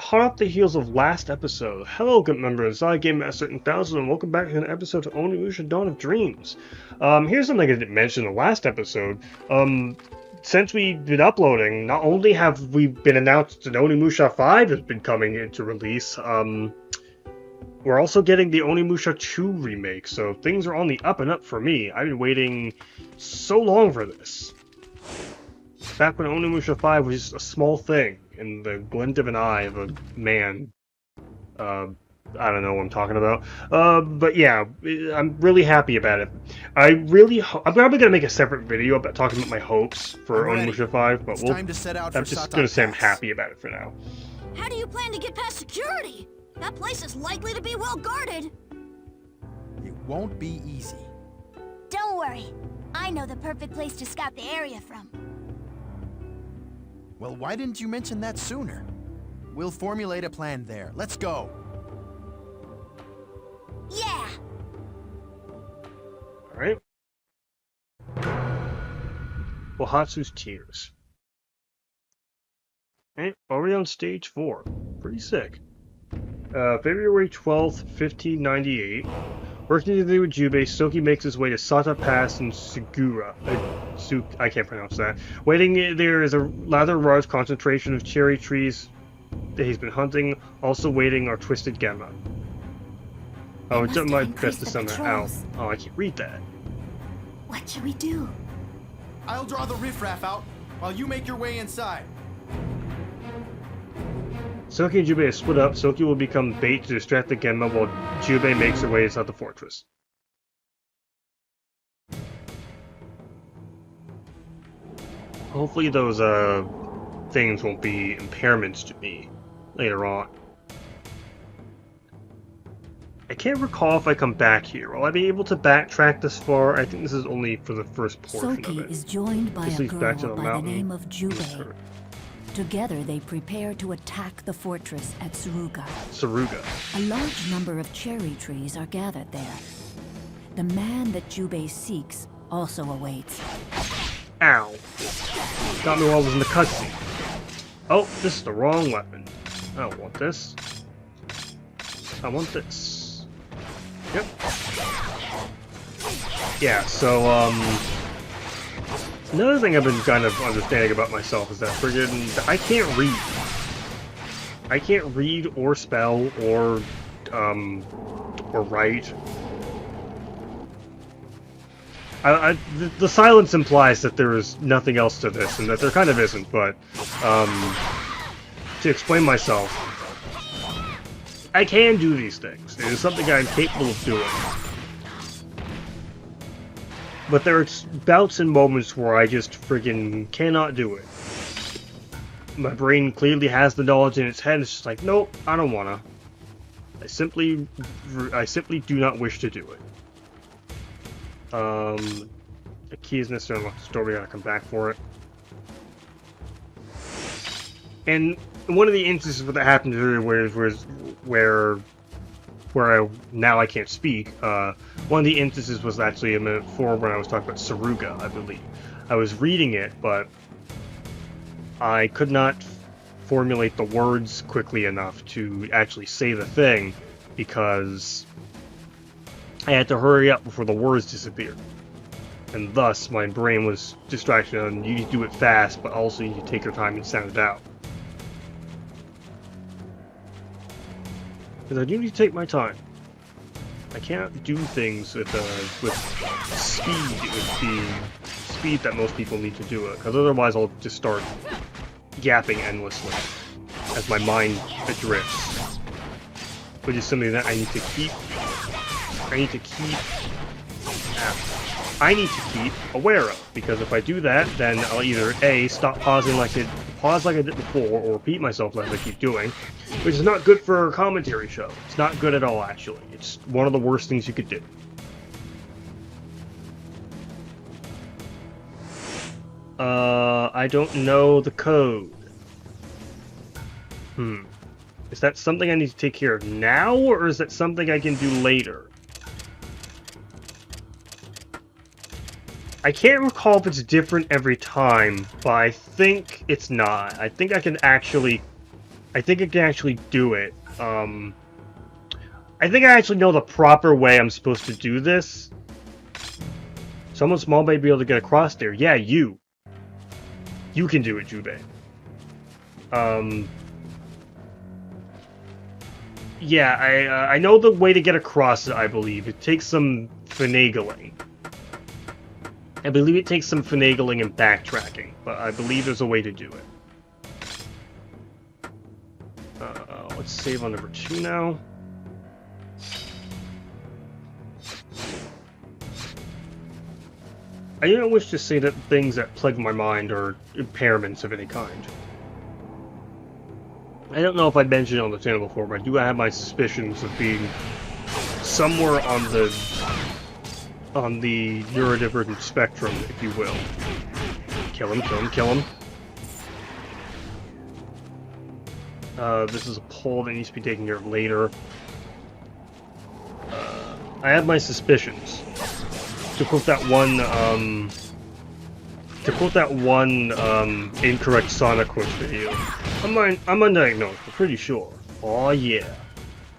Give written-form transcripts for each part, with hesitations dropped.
hot off the heels of last episode. Hello, good members. I Game Master 1000, and welcome back to an episode of Onimusha Dawn of Dreams. Here's something I didn't mention in the last episode. Since we've been uploading, not only have we been announced that Onimusha 5 has been coming into release, we're also getting the Onimusha 2 remake, so things are on the up and up for me. I've been waiting so long for this. Back when Onimusha 5 was just a small thing, in the glint of an eye of a man. I don't know what I'm talking about. But yeah, I'm really happy about it. I'm probably gonna make a separate video about talking about my hopes for Onimusha 5, but I'm just gonna say I'm happy about it for now. How do you plan to get past security? That place is likely to be well guarded. It won't be easy. Don't worry. I know the perfect place to scout the area from. Well, why didn't you mention that sooner? We'll formulate a plan there. Let's go. Yeah! Alright. Wahatsu's Tears. Alright, already on stage 4. Pretty sick. February 12th, 1598. Working together with Jubei, Soki makes his way to Sata Pass in Segura. I can't pronounce that. Waiting there is a rather large concentration of cherry trees that he's been hunting. Also waiting are twisted gemma. Oh, it's my best to summon. Ow. Oh, I can't read that. What should we do? I'll draw the riffraff out while you make your way inside. Soki and Jubei are split up. Soki will become bait to distract the Genma while Jubei makes her way inside the fortress. Hopefully those things won't be impairments to me later on. I can't recall if I come back here. Will I be able to backtrack this far? I think this is only for the first portion of it. Soki is joined by a girl by the name of Jubei. Together, they prepare to attack the fortress at Suruga. A large number of cherry trees are gathered there. The man that Jubei seeks also awaits. Ow. Got me while I was in the cutscene. Oh, this is the wrong weapon. I don't want this. I want this. Yep. Yeah, so, another thing I've been kind of understanding about myself is that friggin' I can't read. I can't read or spell or write. The silence implies that there is nothing else to this, and that there kind of isn't, but, to explain myself, I can do these things. It is something I'm capable of doing. But there are bouts and moments where I just friggin' cannot do it. My brain clearly has the knowledge in its head, it's just like, nope, I don't wanna. I simply do not wish to do it. The key is necessarily unlocked the door, we gotta come back for it. And one of the instances that happened earlier where now I can't speak. One of the instances was actually a minute 4 when I was talking about Suruga, I believe. I was reading it, but I could not formulate the words quickly enough to actually say the thing, because I had to hurry up before the words disappeared. And thus, my brain was distracted on, you need to do it fast, but also you need to take your time and sound it out. Because I do need to take my time. I can't do things with speed that most people need to do it, because otherwise I'll just start yapping endlessly as my mind drifts. Which is something that I need to keep aware of, because if I do that, then I'll either A, stop pausing like I did before, or repeat myself like I keep doing, which is not good for a commentary show. It's not good at all, actually. It's one of the worst things you could do. I don't know the code. Is that something I need to take care of now, or is that something I can do later? I can't recall if it's different every time, but I think it's not. I think I can actually I think I can actually do it. I think I actually know the proper way I'm supposed to do this. Someone small may be able to get across there. Yeah, you. You can do it, Jubei. Yeah, I know the way to get across it, I believe. It takes some finagling. I believe it takes some finagling and backtracking, but I believe there's a way to do it. Let's save on number 2 now. I do not wish to say that things that plague my mind are impairments of any kind. I don't know if I mentioned it on the channel before, but I do have my suspicions of being somewhere on the neurodivergent spectrum, if you will. Kill him, kill him, kill him. This is a poll that needs to be taken care of later. I have my suspicions. To quote that one, incorrect Sonic quote video. I'm undiagnosed, but pretty sure. Aw, yeah.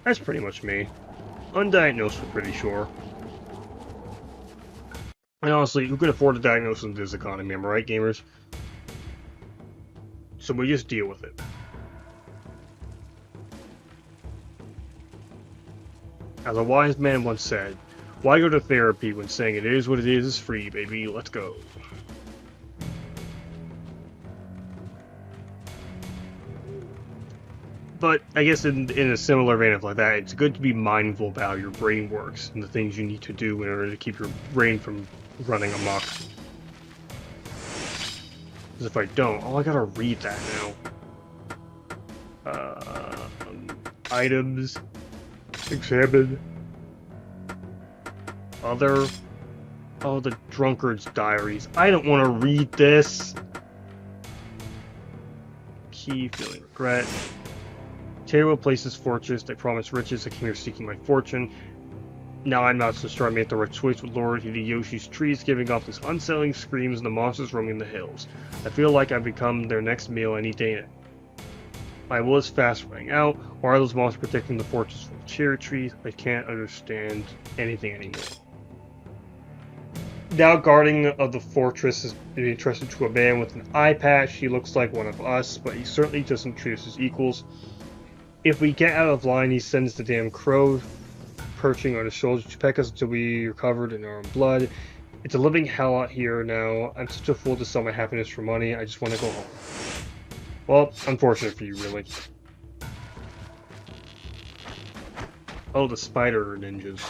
That's pretty much me. Undiagnosed, but pretty sure. And honestly, who can afford to diagnose in this economy, am I right, gamers? So we just deal with it. As a wise man once said, why go to therapy when saying it is what it is free, baby? Let's go. But I guess in a similar vein of like that, it's good to be mindful about how your brain works and the things you need to do in order to keep your brain from running amok. Because if I don't, I gotta read that now. Items. Examine. Other. Oh, the drunkard's diaries. I don't want to read this. Key, feeling regret. Terrible places, fortress. They promise riches. I came here seeking my fortune. Now I'm not so sure I made the right choice with Lord Hideyoshi's trees, giving off this unsettling screams and the monsters roaming the hills. I feel like I've become their next meal any day now. My will is fast running out. Why are those monsters protecting the fortress full of cherry trees? I can't understand anything anymore. Now guarding of the fortress is being entrusted to a man with an eye patch. He looks like one of us, but he certainly doesn't treat us as equals. If we get out of line, he sends the damn crow perching on his shoulders to peck us until we are covered in our own blood. It's a living hell out here now. I'm such a fool to sell my happiness for money. I just want to go home. Well, unfortunate for you, really. Oh, the spider ninjas.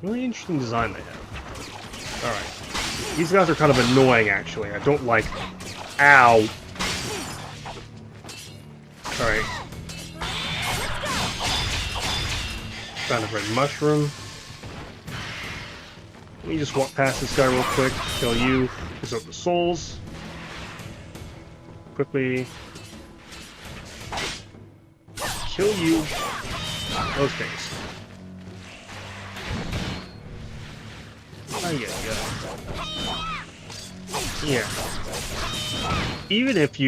Really interesting design they have. Alright. These guys are kind of annoying, actually. I don't like them. Ow! Alright. Found a red mushroom. Let me just walk past this guy real quick. Kill you. Preserve the souls. Quickly. Kill you. Those things. Oh, yeah. Even if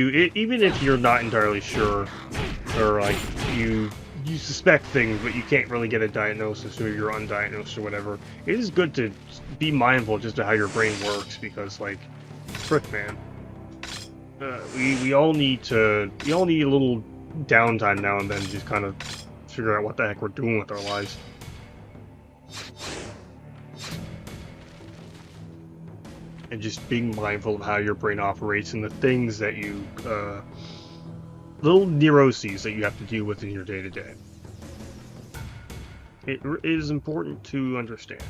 you're not entirely sure, or like you suspect things, but you can't really get a diagnosis, or you're undiagnosed or whatever, it is good to be mindful just of how your brain works, because like, frick, man, we all need a little downtime now and then to just kind of figure out what the heck we're doing with our lives. And just being mindful of how your brain operates and the things that you, little neuroses that you have to deal with in your day-to-day. It is important to understand.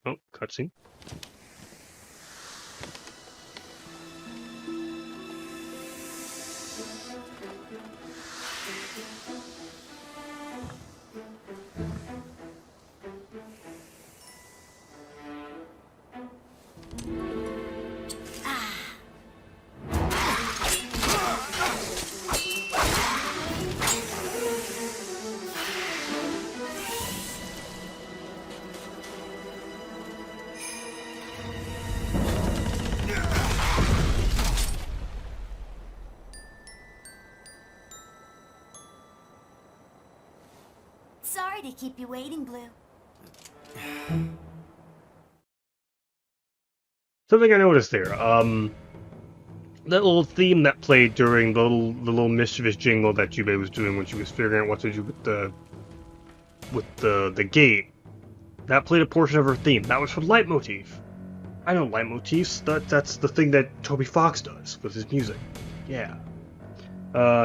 Oh, cutscene. Sorry to keep you waiting, Blue. Something I noticed there. That little theme that played during the little mischievous jingle that Jubei was doing when she was figuring out what to do with the gate. That played a portion of her theme. That was her leitmotif. I know leitmotifs. That's the thing that Toby Fox does with his music. Yeah.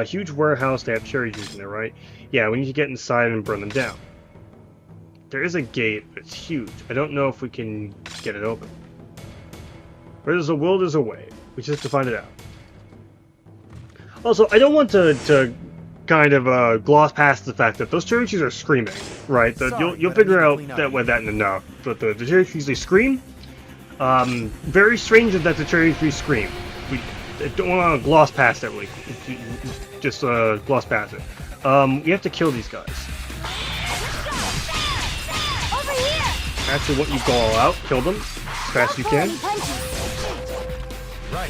Huge warehouse. They have cherry trees in there, right? Yeah, we need to get inside and burn them down. There is a gate, but it's huge. I don't know if we can get it open. Where there's a will, there's a way. We just have to find it out. Also, I don't want to kind of gloss past the fact that those cherry trees are screaming, right? You'll figure out that enough. But the cherry trees, they scream. Very strange that the cherry trees scream. We don't want to gloss past that, really. Just gloss past it. We have to kill these guys. Over here! Actually, what you go all out, kill them as fast as you can. Right.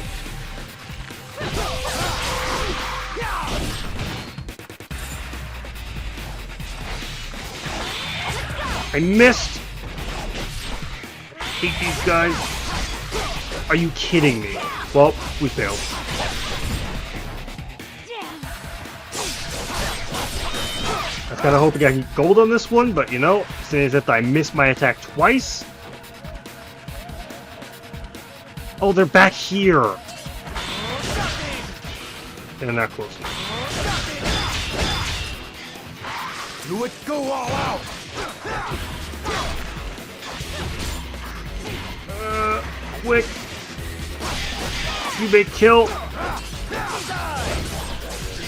I missed! Hate these guys. Are you kidding me? Well, we failed. I was kinda hoping I could get gold on this one, but you know, seeing as if I missed my attack twice. Oh, they're back here! And they're not close enough. Do it, go all out! Quick! You may kill! Is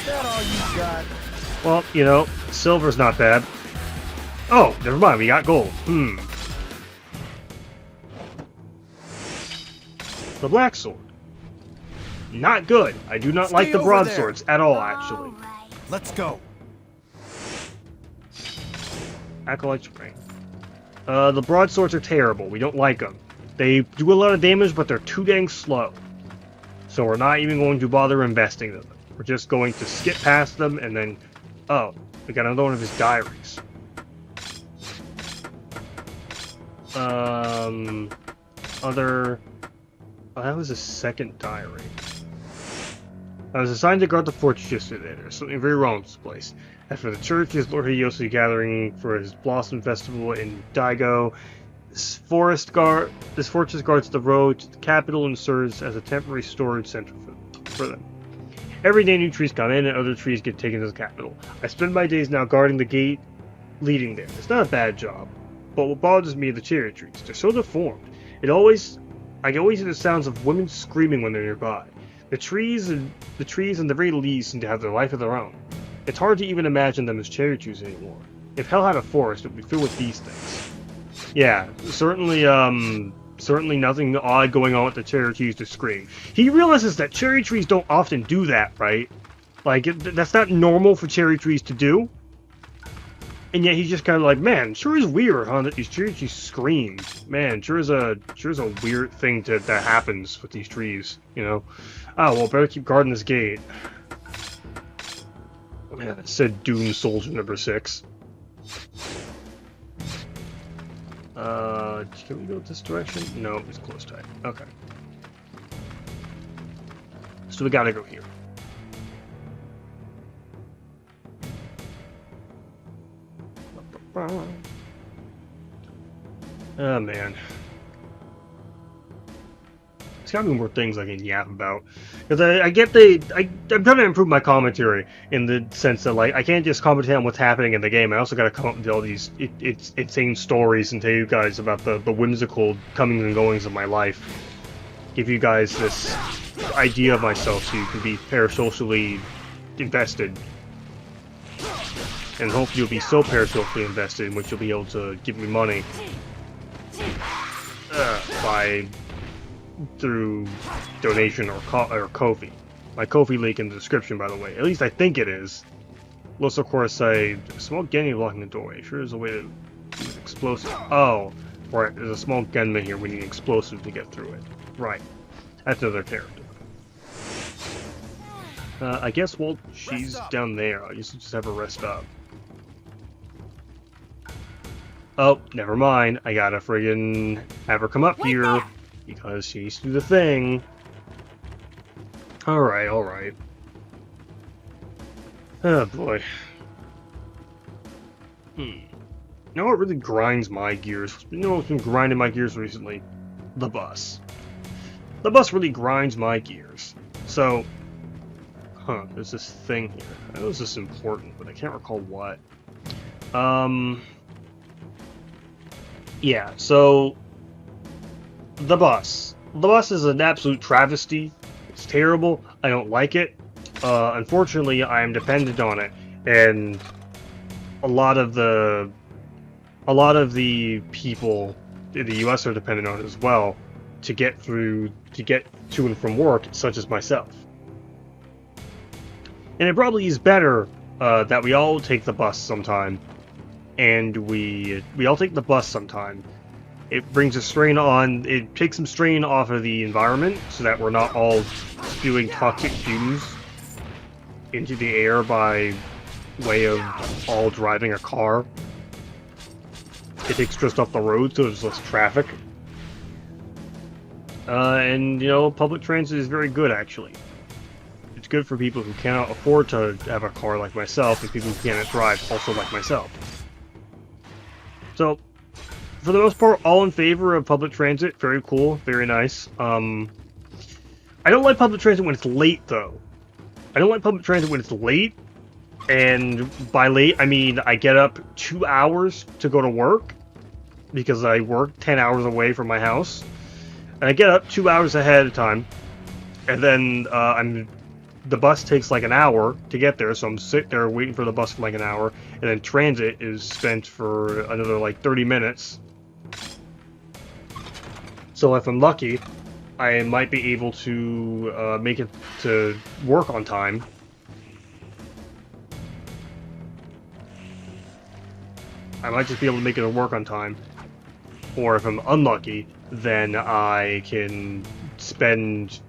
that all you got? Well, you know, silver's not bad. Oh, never mind, we got gold. The black sword. Not good. I do not like the broadswords at all, actually. Alright. Let's go. Acolyte spring. The broadswords are terrible. We don't like them. They do a lot of damage, but they're too dang slow. So we're not even going to bother investing in them. We're just going to skip past them and then... Oh, we got another one of his diaries. Other... Oh, that was a second diary. I was assigned to guard the fortress yesterday. There's something very wrong with this place. After the church is Lord Hideyoshi gathering for his Blossom Festival in Daigo. This fortress guards the road to the capital and serves as a temporary storage center for them. Every day new trees come in and other trees get taken to the capital. I spend my days now guarding the gate leading there. It's not a bad job, but what bothers me are the cherry trees. They're so deformed. I can always hear the sounds of women screaming when they're nearby. The trees and the very leaves seem to have their life of their own. It's hard to even imagine them as cherry trees anymore. If hell had a forest, it would be filled with these things. Yeah, certainly nothing odd going on with the cherry trees to scream. He realizes that cherry trees don't often do that, right? Like, that's not normal for cherry trees to do. And yet he's just kind of like, man, sure is weird, huh, that these cherry trees scream. Man, sure is a weird thing that happens with these trees, you know? Oh, well, better keep guarding this gate. Yeah, said Dune Soldier number 6. Can we go this direction? No, it's close tight. Okay. So we gotta go here. Oh man. There's gotta be more things I can yap about. Because I'm trying to improve my commentary in the sense that, like, I can't just commentate on what's happening in the game. I also gotta come up with all these insane stories and tell you guys about the whimsical comings and goings of my life. Give you guys this idea of myself so you can be parasocially invested. And hopefully you'll be so parasocially invested in which you'll be able to give me money. Through donation or Ko-fi. My Ko-fi link in the description, by the way. At least I think it is. Let's of course say a small Genny blocking the doorway. Sure is a way to use explosive. Oh, right. There's a small gunman here. We need explosive to get through it. Right. That's another character. I guess, well, she's down there. I guess we'll just have her rest up. Oh, never mind. I gotta friggin' have her come up here because she needs to do the thing. Alright, alright. Oh boy. You know what really grinds my gears? You know what's been grinding my gears recently? The bus. The bus really grinds my gears. So, there's this thing here. I know this is important, but I can't recall what. Yeah, so the bus. The bus is an absolute travesty. It's terrible. I don't like it. Unfortunately, I am dependent on it, and a lot of the people in the U.S. are dependent on it as well to get to and from work, such as myself. And it probably is better that we all take the bus sometime, and we all take the bus sometime. It brings a strain on. It takes some strain off of the environment, so that we're not all spewing toxic fumes into the air by way of all driving a car. It takes stress off the road, so there's less traffic. And, you know, public transit is very good, actually. It's good for people who cannot afford to have a car like myself, and people who cannot drive, also like myself. So, for the most part, all in favor of public transit. Very cool, very nice. I don't like public transit when it's late, though. I don't like public transit when it's late, and by late, I mean I get up 2 hours to go to work, because I work 10 hours away from my house, and I get up 2 hours ahead of time, and then the bus takes like an hour to get there, so I'm sitting there waiting for the bus for like an hour, and then transit is spent for another like 30 minutes. So if I'm lucky, I might be able to make it to work on time. I might just be able to make it to work on time. Or if I'm unlucky, then I can spend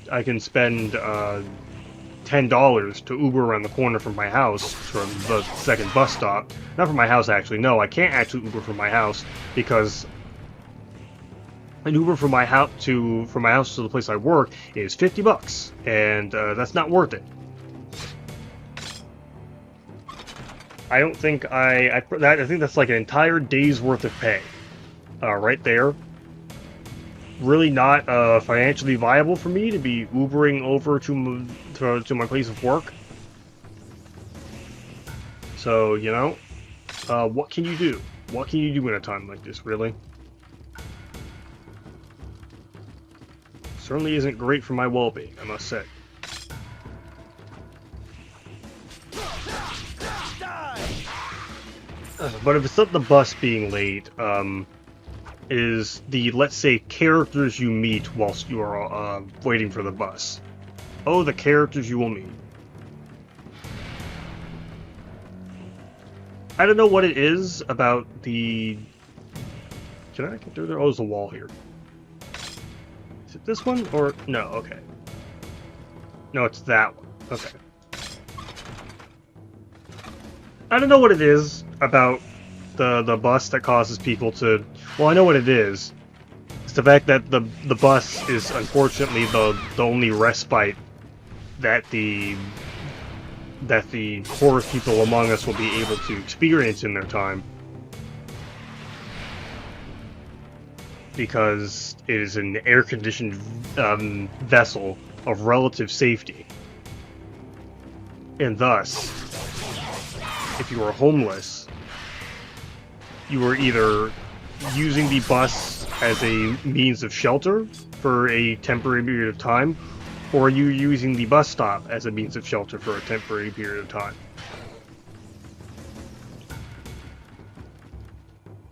$10 to Uber around the corner from my house from the second bus stop. Not from my house, actually. No, I can't actually Uber from my house because an Uber from my house to the place I work is $50, and that's not worth it. I don't think I think that's like an entire day's worth of pay, right there. Really not financially viable for me to be Ubering over to my place of work. So, you know, what can you do? What can you do in a time like this, really? Certainly isn't great for my well-being, I must say. But if it's not the bus being late, is the, let's say, characters you meet whilst you are waiting for the bus. Oh, the characters you will meet. I don't know what it is about the... Can I get through there? Oh, there's a wall here. Is it this one? Or... No, okay. No, it's that one. Okay. I don't know what it is about the bus that causes people to... Well, I know what it is. It's the fact that the bus is unfortunately the only respite that the poorest people among us will be able to experience in their time. Because it is an air-conditioned vessel of relative safety. And thus, if you are homeless, you are either using the bus as a means of shelter for a temporary period of time, or you're using the bus stop as a means of shelter for a temporary period of time.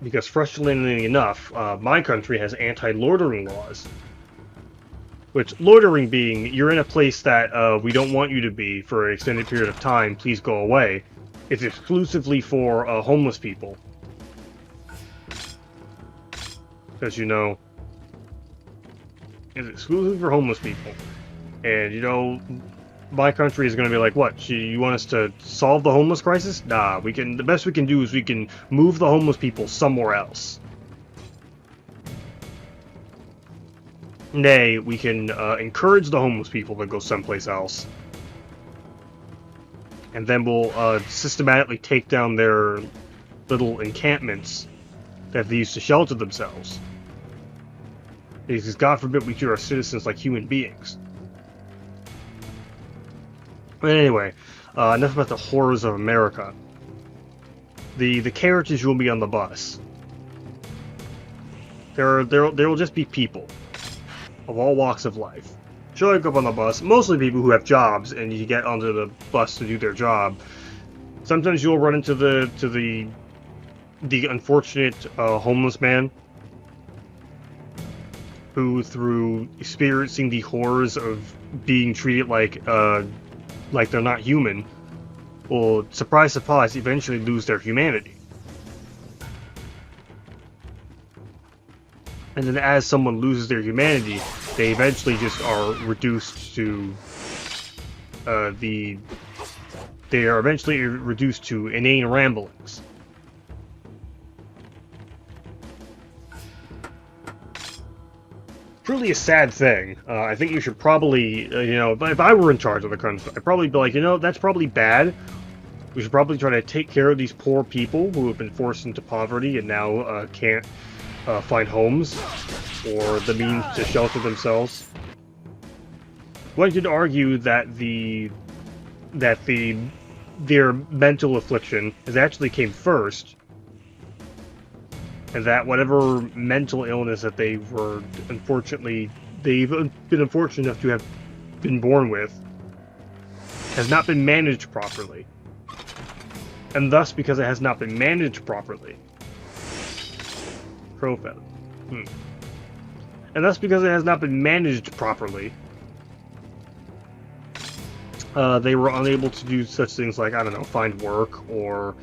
Because frustratingly enough, my country has anti-loitering laws. Which, loitering being, you're in a place that we don't want you to be for an extended period of time, please go away. It's exclusively for homeless people. Because, you know, it's exclusively for homeless people. And, you know, my country is going to be like, what? You want us to solve the homeless crisis? Nah, the best we can do is we can move the homeless people somewhere else. Nay, we can encourage the homeless people to go someplace else. And then we'll systematically take down their little encampments that they use to shelter themselves. Because God forbid we treat our citizens like human beings. But anyway, enough about the horrors of America. The characters will be on the bus. There will just be people of all walks of life showing up on the bus. Mostly people who have jobs, and you get onto the bus to do their job. Sometimes you'll run into the unfortunate homeless man who, through experiencing the horrors of being treated like they're not human, will, surprise, surprise, eventually lose their humanity. And then as someone loses their humanity, they eventually just are reduced to they are eventually reduced to inane ramblings. Truly a sad thing. I think you should probably, if I were in charge of the country, I'd probably be like, that's probably bad. We should probably try to take care of these poor people who have been forced into poverty and now can't find homes or the means to shelter themselves. One could argue that their mental affliction actually came first, and that whatever mental illness that they've been unfortunate enough to have been born with has not been managed properly. And thus, because it has not been managed properly, crow feather. And thus, because it has not been managed properly, they were unable to do such things like, I don't know, find work or,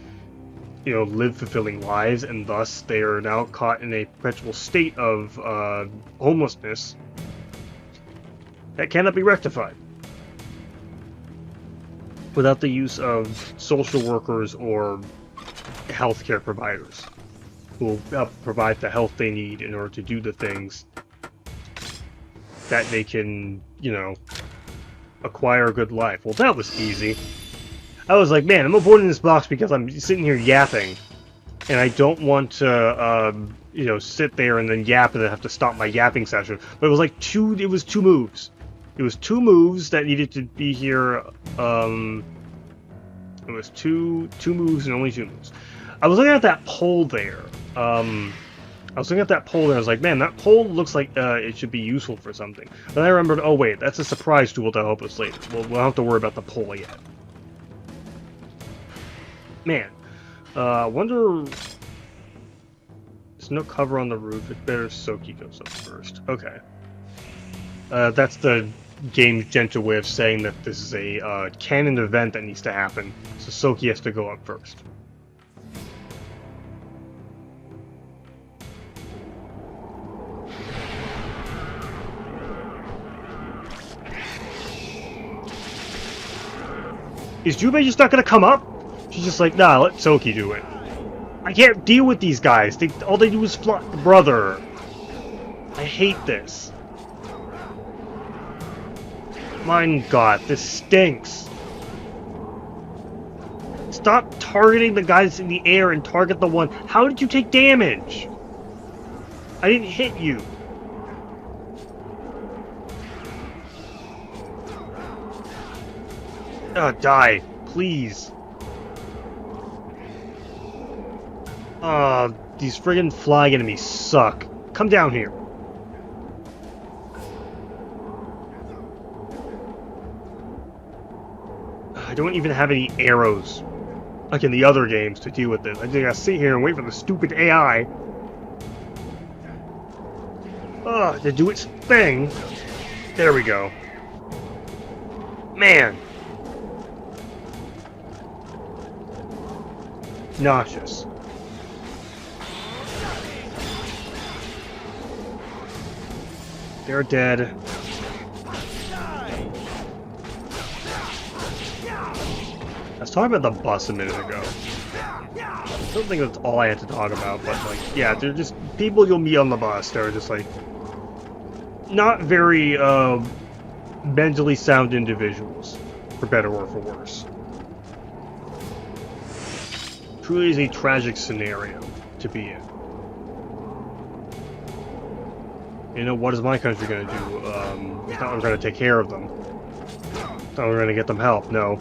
live fulfilling lives, and thus they are now caught in a perpetual state of homelessness that cannot be rectified without the use of social workers or healthcare providers who will help provide the health they need in order to do the things that they can, acquire a good life. Well, that was easy. I was like, man, I'm avoiding this box because I'm sitting here yapping, and I don't want to, sit there and then yap and then have to stop my yapping session. But it was like two moves. It was two moves that needed to be here. It was two moves and only two moves. I was looking at that pole there. I was looking at that pole and I was like, man, that pole looks like it should be useful for something. Then I remembered, oh wait, that's a surprise tool to help us later. We'll have to worry about the pole yet. Man, wonder... There's no cover on the roof. It better Soki goes up first. Okay. That's the game's gentle way of saying that this is a canon event that needs to happen. So Soki has to go up first. Is Jubei just not gonna come up? She's just like, nah, let Soki do it. I can't deal with these guys. All they do is fly. Brother. I hate this. My God, this stinks. Stop targeting the guys in the air and target the one. How did you take damage? I didn't hit you. Die, please. These friggin' flying enemies suck. Come down here. I don't even have any arrows, like in the other games, to deal with this. I just gotta sit here and wait for the stupid AI to do its thing. There we go. Man. Nauseous. They're dead. I was talking about the bus a minute ago. I don't think that's all I had to talk about, but like, yeah, they're just people you'll meet on the bus. They're just like not very mentally sound individuals, for better or for worse. Truly is a tragic scenario to be in. You know, what is my country going to do? It's not we're going to take care of them. It's not we're going to get them help. No.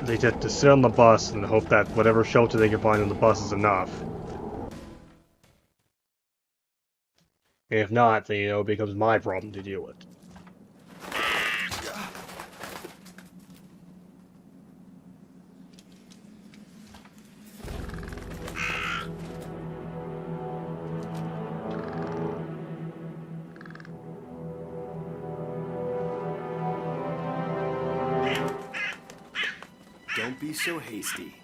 They just have to sit on the bus and hope that whatever shelter they can find on the bus is enough. And if not, then, you know, it becomes my problem to deal with. Don't be so hasty.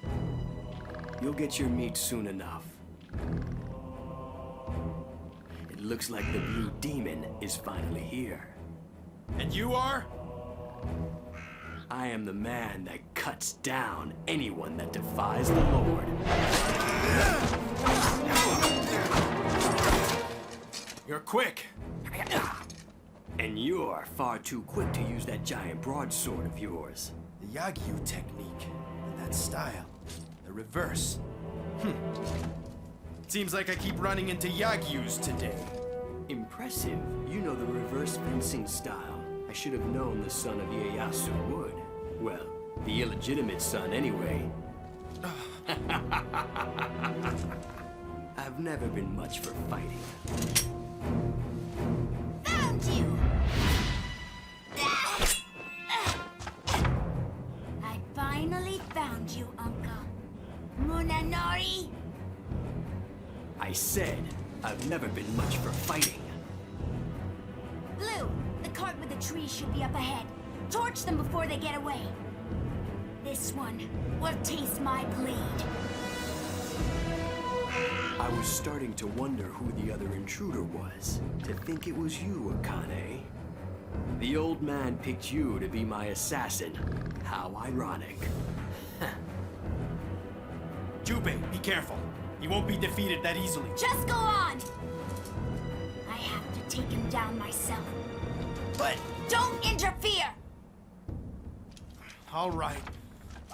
You'll get your meat soon enough. It looks like the blue demon is finally here. And you are? I am the man that cuts down anyone that defies the Lord. You're quick. And you're far too quick to use that giant broadsword of yours. The Yagyu technique, and that style, the reverse. Seems like I keep running into Yagyus today. Impressive. You know the reverse fencing style. I should have known the son of Ieyasu would. Well, the illegitimate son anyway. I've never been much for fighting. Found you! I finally found you, Uncle. Munanori? I said I've never been much for fighting. Blue, the cart with the trees should be up ahead. Torch them before they get away. This one will taste my blade. I was starting to wonder who the other intruder was. To think it was you, Akane. The old man picked you to be my assassin. How ironic. Jubei, be careful. He won't be defeated that easily. Just go on! I have to take him down myself. But... Don't interfere! all right.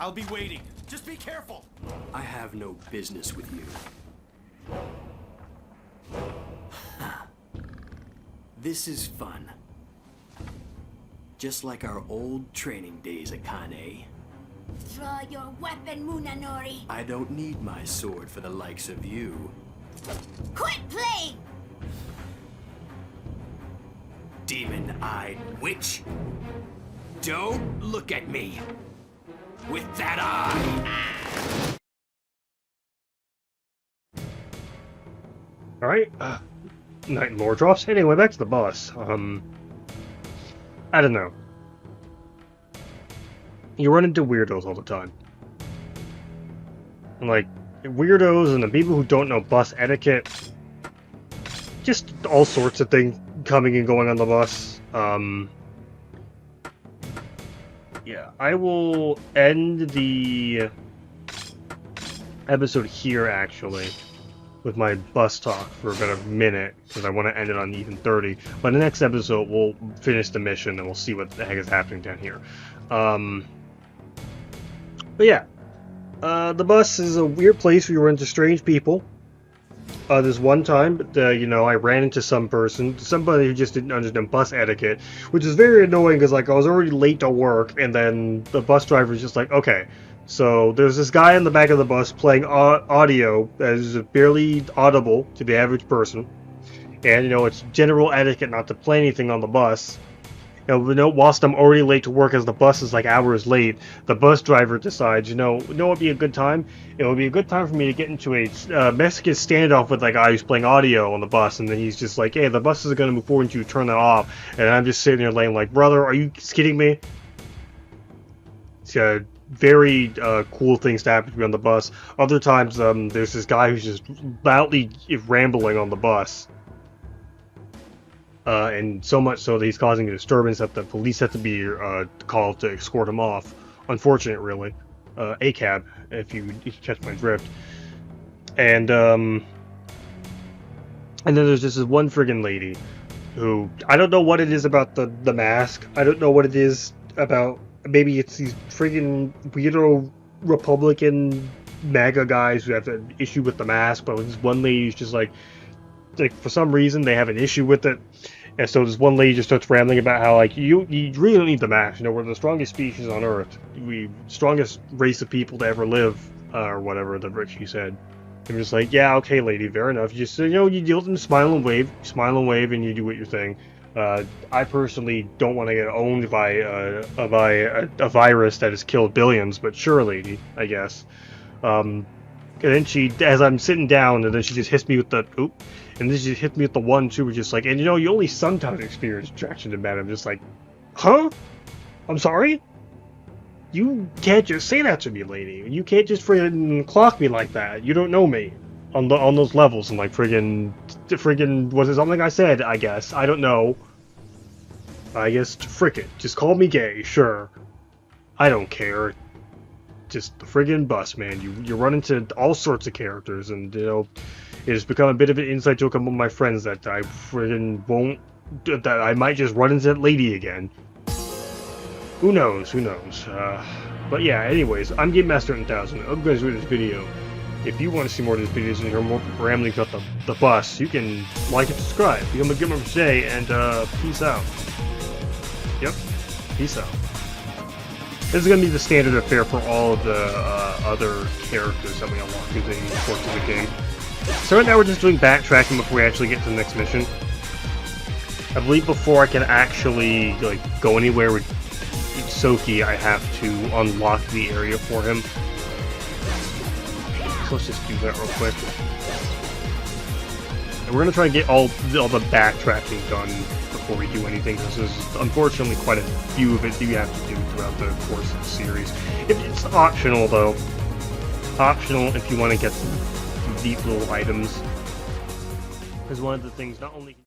I'll be waiting. Just be careful. I have no business with you. This is fun. Just like our old training days, Akane. Draw your weapon, Munanori. I don't need my sword for the likes of you. Quit playing! Demon-eyed witch! Don't look at me! With that eye! Alright, Night Lore drops. Anyway, back to the bus. I don't know. You run into weirdos all the time. And, like, weirdos and the people who don't know bus etiquette. Just all sorts of things coming and going on the bus. Yeah, I will end the episode here, actually, with my bus talk for about a minute, because I want to end it on even 30. But in the next episode, we'll finish the mission, and we'll see what the heck is happening down here. But yeah, the bus is a weird place where you run into strange people. There's one time, you know, I ran into somebody who just didn't understand bus etiquette, which is very annoying because, like, I was already late to work, and then the bus driver was just like, okay, so there's this guy in the back of the bus playing audio that is barely audible to the average person, and, you know, it's general etiquette not to play anything on the bus. You know, whilst I'm already late to work, as the bus is like hours late, the bus driver decides, you know what would be a good time? It would be a good time for me to get into a Mexican standoff with that guy who's playing audio on the bus, and then he's just like, hey, the bus is going to move forward and you turn that off, and I'm just sitting there laying like, brother, are you kidding me? It's very cool things to happen to me on the bus. Other times, there's this guy who's just loudly rambling on the bus. And so much so that he's causing a disturbance that the police have to be called to escort him off. unfortunate, really. ACAB, if you catch my drift. And then there's just this one friggin' lady who, I don't know what it is about the mask. I don't know what it is about, maybe it's these friggin' weirdo Republican MAGA guys who have an issue with the mask, but this one lady is just like for some reason they have an issue with it. And so this one lady just starts rambling about how, like, you really don't need the mask. You know, we're the strongest species on Earth. We strongest race of people to ever live, or whatever she said. I'm just like, yeah, okay, lady, fair enough. You just, you know, you deal with them, smile and wave, and you do what your thing. I personally don't want to get owned by a virus that has killed billions, but sure, lady, I guess. And then she, as I'm sitting down, and then she just hits me with the, oop, and then she just hits me with the one, too, which is like, and you know, you only sometimes experience attraction to men. I'm just like, huh? I'm sorry? You can't just say that to me, lady. You can't just friggin' clock me like that. You don't know me on those levels. I'm like, friggin', was it something I said, I guess? I don't know. I guess, frick it. Just call me gay, sure. I don't care. Just the friggin' bus, man. You run into all sorts of characters, and, you know, it has become a bit of an inside joke among my friends that I friggin' won't, that I might just run into that lady again. Who knows, who knows. But yeah, anyways, I'm GameMaster1000. I hope you guys enjoyed this video. If you want to see more of these videos and hear more rambling about the bus, you can like and subscribe. Become a gamer today, and peace out. Yep, peace out. This is going to be the standard affair for all of the other characters that we unlock through the course of the game. So right now we're just doing backtracking before we actually get to the next mission. I believe before I can actually like go anywhere with Soki, I have to unlock the area for him. So let's just do that real quick. And we're going to try and get all the backtracking done before we do anything, because there's unfortunately quite a few of it that you have to do throughout the course of the series. It's optional, though. Optional if you want to get some neat little items. Because one of the things, not only